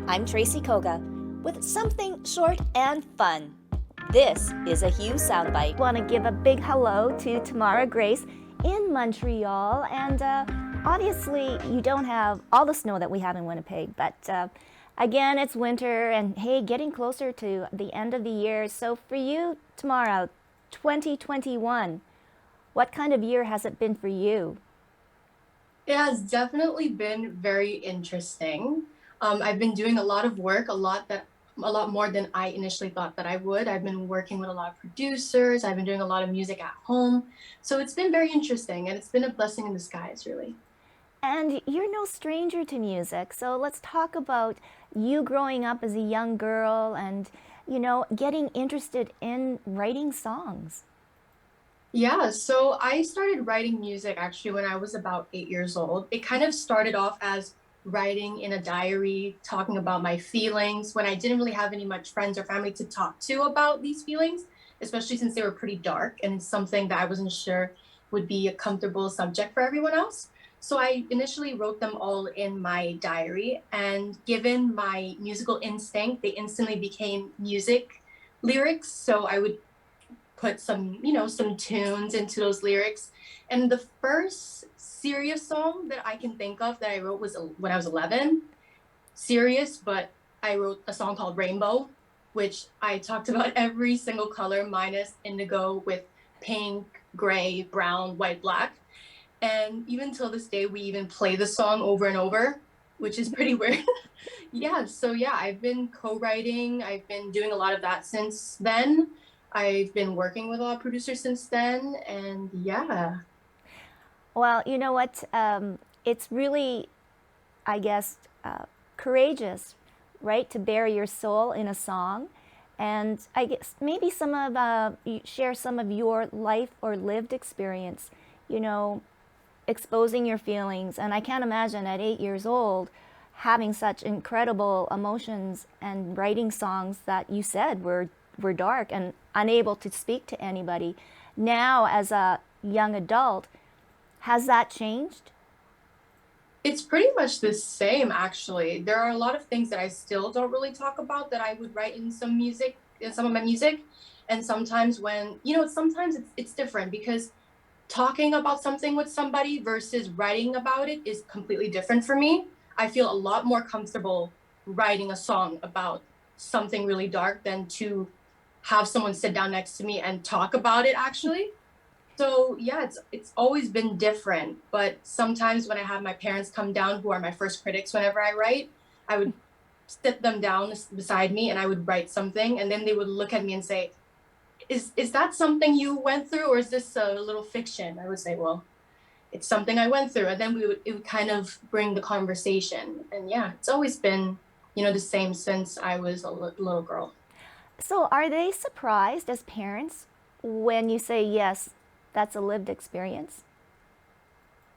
I'm Tracy Koga with something short and fun. This is a Hugh Soundbite. I want to give a big hello to Tamara Grace in Montreal. And obviously, you don't have all the snow that we have in Winnipeg, but again, it's winter and hey, getting closer to the end of the year. So for you, Tamara, 2021, what kind of year has it been for you? It has definitely been very interesting. I've been doing a lot of work, a lot more than I initially thought that I would. I've been working with a lot of producers. I've been doing a lot of music at home. So it's been very interesting and it's been a blessing in disguise, really. And you're no stranger to music, so let's talk about you growing up as a young girl and, getting interested in writing songs. Yeah, so I started writing music actually when I was about 8 years old. It kind of started off as writing in a diary, talking about my feelings when I didn't really have any much friends or family to talk to about these feelings, especially since they were pretty dark and it's something that I wasn't sure would be a comfortable subject for everyone else. So I initially wrote them all in my diary, and given my musical instinct, they instantly became music lyrics. So I would put some tunes into those lyrics. And the first serious song that I can think of that I wrote was when I was 11. Serious, but I wrote a song called Rainbow, which I talked about every single color minus indigo with pink, gray, brown, white, black. And even till this day, we even play the song over and over, which is pretty weird. Yeah, so yeah, I've been co-writing. I've been doing a lot of that since then. I've been working with a lot of producers since then, and yeah. Well, you know what? It's really, I guess, courageous, right, to bare your soul in a song. And I guess maybe you share some of your life or lived experience, you know, exposing your feelings. And I can't imagine at 8 years old having such incredible emotions and writing songs that you said were dark and unable to speak to anybody. Now, as a young adult, has that changed? It's pretty much the same, actually. There are a lot of things that I still don't really talk about that I would write in some music, in some of my music. And sometimes sometimes it's different because talking about something with somebody versus writing about it is completely different for me. I feel a lot more comfortable writing a song about something really dark than to have someone sit down next to me and talk about it actually. So yeah, it's always been different, but sometimes when I have my parents come down, who are my first critics whenever I write, I would sit them down beside me and I would write something, and then they would look at me and say, is that something you went through, or is this a little fiction? I would say, well, it's something I went through, and then it would kind of bring the conversation. And yeah, it's always been, the same since I was a little girl. So, are they surprised as parents when you say, yes, that's a lived experience?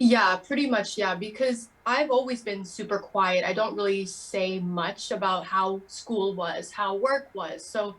Yeah, pretty much. Yeah, because I've always been super quiet. I don't really say much about how school was, how work was. So,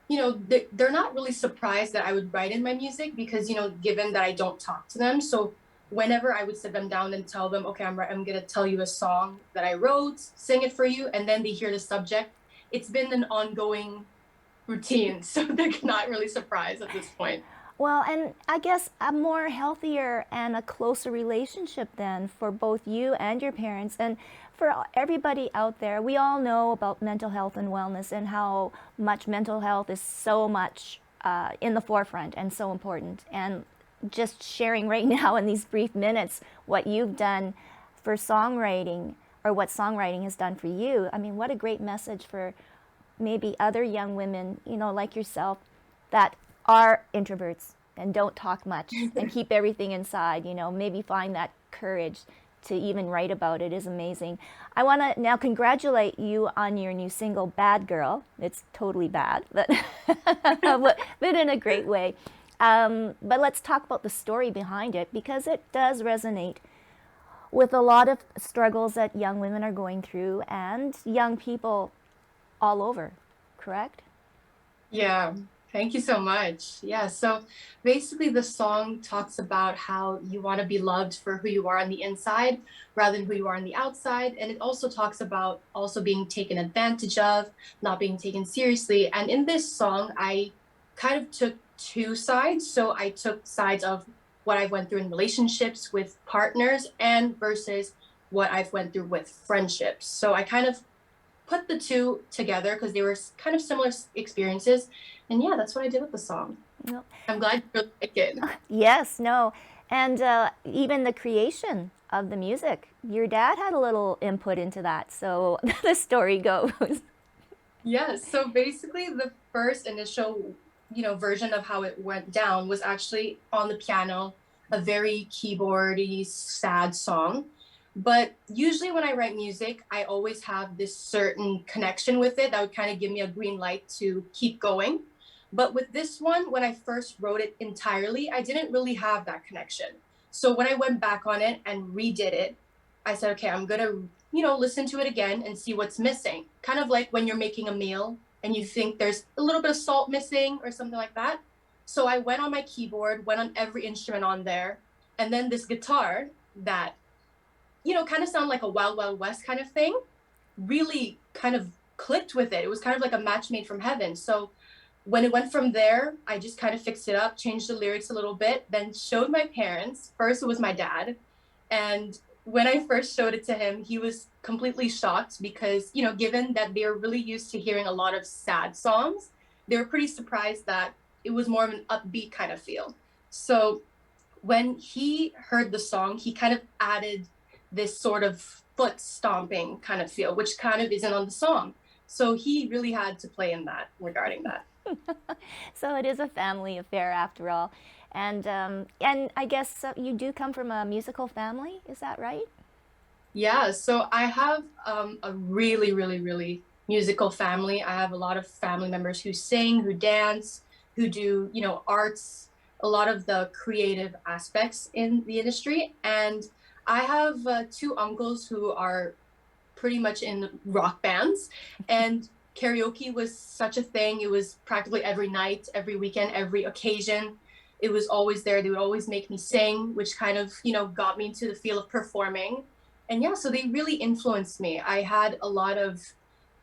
they're not really surprised that I would write in my music because, given that I don't talk to them. So, whenever I would sit them down and tell them, okay, I'm going to tell you a song that I wrote, sing it for you, and then they hear the subject, it's been an ongoing routine. So, they're not really surprised at this point. Well, and I guess a more healthier and a closer relationship then for both you and your parents and for everybody out there. We all know about mental health and wellness and how much mental health is so much in the forefront and so important. And just sharing right now in these brief minutes what you've done for songwriting or what songwriting has done for you. I mean, what a great message for maybe other young women, like yourself, that are introverts and don't talk much and keep everything inside, maybe find that courage to even write about it is amazing. I want to now congratulate you on your new single, Bad Girl. It's totally bad, but, but in a great way. But let's talk about the story behind it because it does resonate with a lot of struggles that young women are going through and young people all over, correct? Yeah. Thank you so much. Yeah, so basically the song talks about how you want to be loved for who you are on the inside rather than who you are on the outside. And it also talks about also being taken advantage of, not being taken seriously. And in this song, I kind of took two sides. So I took sides of what I've went through in relationships with partners and versus what I've went through with friendships. So I kind of put the two together because they were kind of similar experiences. And yeah, that's what I did with the song. No. I'm glad you really like it. Yes, no. And even the creation of the music, your dad had a little input into that. So the story goes. Yes. So basically, the first initial, version of how it went down was actually on the piano, a very keyboardy, sad song. But usually, when I write music, I always have this certain connection with it that would kind of give me a green light to keep going. But with this one, when I first wrote it entirely, I didn't really have that connection. So when I went back on it and redid it, I said, okay, I'm going to listen to it again and see what's missing. Kind of like when you're making a meal and you think there's a little bit of salt missing or something like that. So I went on my keyboard, went on every instrument on there, and then this guitar that, kind of sound like a Wild Wild West kind of thing, really kind of clicked with it. It was kind of like a match made from heaven. So when it went from there, I just kind of fixed it up, changed the lyrics a little bit, then showed my parents. First, it was my dad. And when I first showed it to him, he was completely shocked because, given that they're really used to hearing a lot of sad songs, they were pretty surprised that it was more of an upbeat kind of feel. So when he heard the song, he kind of added this sort of foot stomping kind of feel, which kind of isn't on the song. So he really had to play in that regarding that. So it is a family affair after all. And I guess you do come from a musical family, is that right? Yeah, so I have a really, really, really musical family. I have a lot of family members who sing, who dance, who do, arts, a lot of the creative aspects in the industry. And I have two uncles who are pretty much in rock bands. And karaoke was such a thing. It was practically every night, every weekend, every occasion. It was always there. They would always make me sing, which kind of, got me into the feel of performing. And yeah, so they really influenced me. I had a lot of,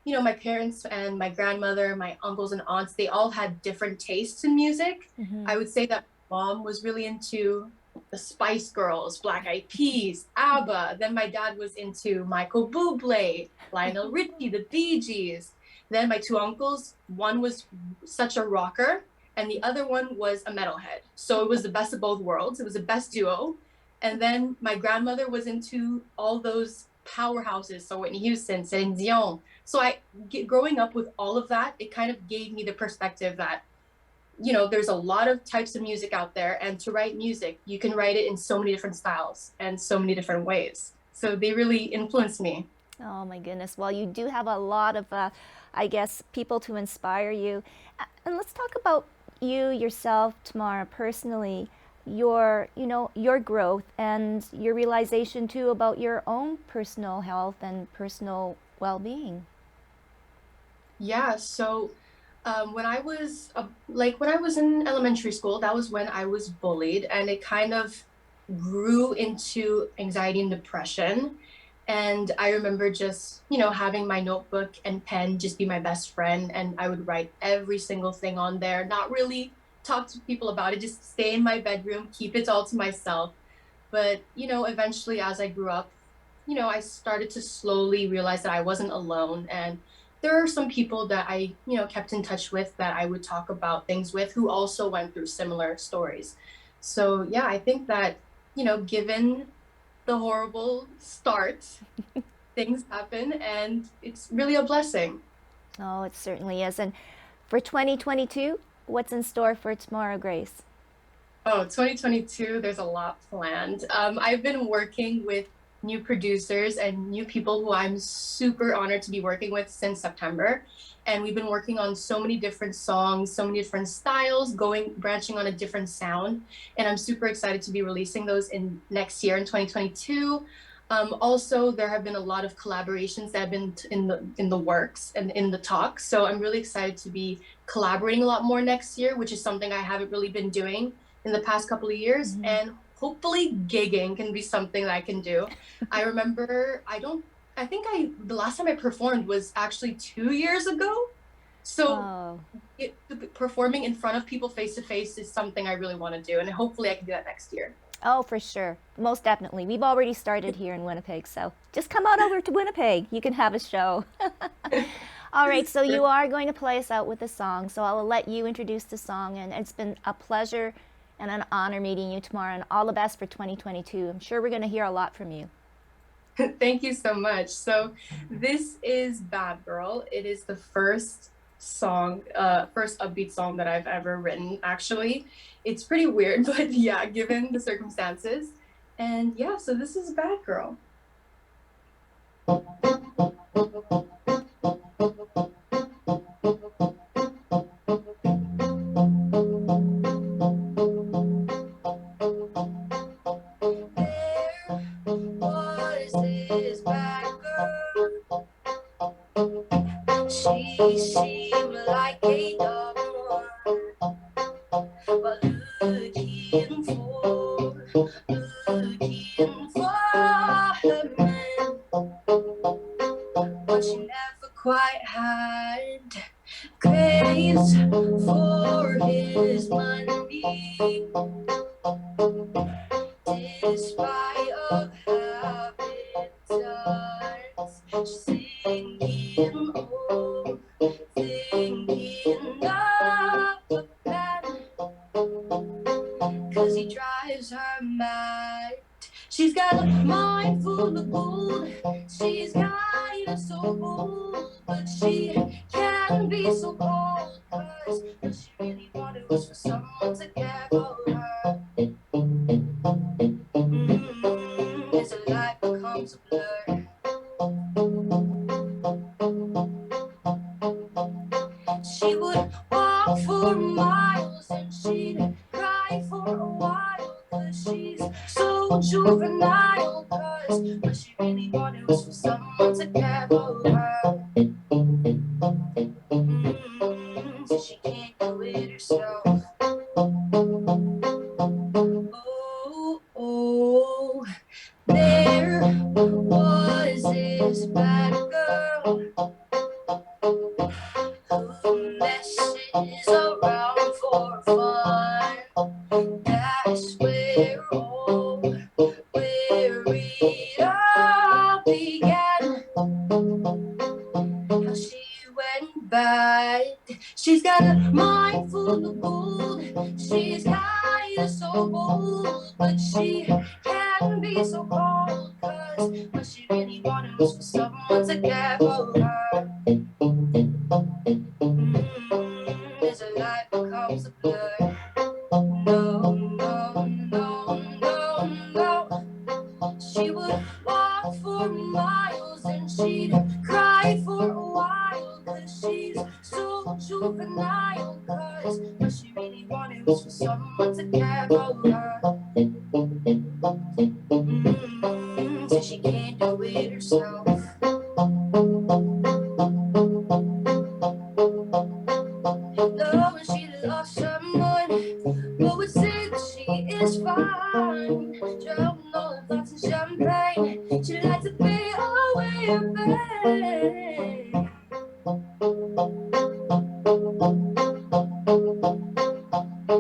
my parents and my grandmother, my uncles and aunts, they all had different tastes in music. Mm-hmm. I would say that mom was really into the Spice Girls, Black Eyed Peas, ABBA. Then my dad was into Michael Bublé, Lionel Richie, the Bee Gees. Then my two uncles, one was such a rocker, and the other one was a metalhead. So it was the best of both worlds. It was the best duo. And then my grandmother was into all those powerhouses, so Whitney Houston, Celine Dion. So growing up with all of that, it kind of gave me the perspective that there's a lot of types of music out there, and to write music, you can write it in so many different styles and so many different ways. So they really influenced me. Oh my goodness. Well, you do have a lot of, I guess, people to inspire you. And let's talk about you yourself, Tamara, personally, your growth and your realization too about your own personal health and personal well-being. Yeah, so when I was when I was in elementary school, that was when I was bullied, and it kind of grew into anxiety and depression. And I remember just, having my notebook and pen just be my best friend, and I would write every single thing on there, not really talk to people about it, just stay in my bedroom, keep it all to myself. But, eventually as I grew up, I started to slowly realize that I wasn't alone. And there are some people that I, kept in touch with that I would talk about things with who also went through similar stories. So, yeah, I think that, given the horrible start, things happen and it's really a blessing. Oh, it certainly is. And for 2022, what's in store for Tamara Grace? Oh, 2022, there's a lot planned. I've been working with new producers and new people who I'm super honored to be working with since September. And we've been working on so many different songs, so many different styles, branching on a different sound. And I'm super excited to be releasing those in next year in 2022. Also, there have been a lot of collaborations that have been in the works and in the talks. So I'm really excited to be collaborating a lot more next year, which is something I haven't really been doing in the past couple of years. Mm-hmm. And hopefully, gigging can be something that I can do. I remember I think the last time I performed was actually 2 years ago. So Oh. performing in front of people face to face is something I really want to do, and hopefully I can do that next year. Oh, for sure. Most definitely. We've already started here in Winnipeg, so just come on over to Winnipeg. You can have a show. All right, so you are going to play us out with a song, so I'll let you introduce the song. And it's been a pleasure and an honor meeting you, Tamara, and all the best for 2022. I'm sure we're going to hear a lot from you. Thank you so much. So this is Bad Girl. It is the first upbeat song that I've ever written, actually. It's pretty weird, but yeah, given the circumstances. And yeah, so this is Bad Girl. She seemed like a dumb one, but looking for her man, but she never quite had grace for his money, despite of habits, she's thinking of a man, 'cause he drives her mad. She's got a mind full of gold. She's kinda so bold, but she can be so cold. 'Cause what she really wanted was for someone to care for her. As her life becomes a blur, she would walk for miles and she'd cry for a while, 'cause she's so juvenile. 'Cause what she really wanted was for someone to care for her. So she can't do it herself. Oh, oh, there was this bad girl who messes around for fun. That's where it all began. How she went bad. She's got a mind full of gold. She's kinda so bold, but she can be so cold. 'Cause what she really wanted was for someone to care for her. As her life becomes a blur. No, no, no, no, no. She would walk for miles and she'd cry for a while, 'cause she's so juvenile. 'Cause what she really wanted was for someone to care for her. So she can't do it herself. No, she lost someone who would say that she is fine. Drowning all her thoughts in champagne. She likes to pay away her pain.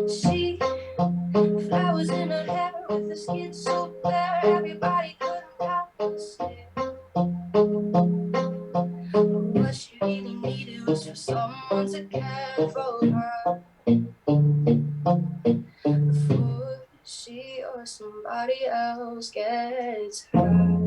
She flowers in her hair with her skin so bare, everybody couldn't help but stare. What she really needed was for someone to care for her. Before she or somebody else gets hurt.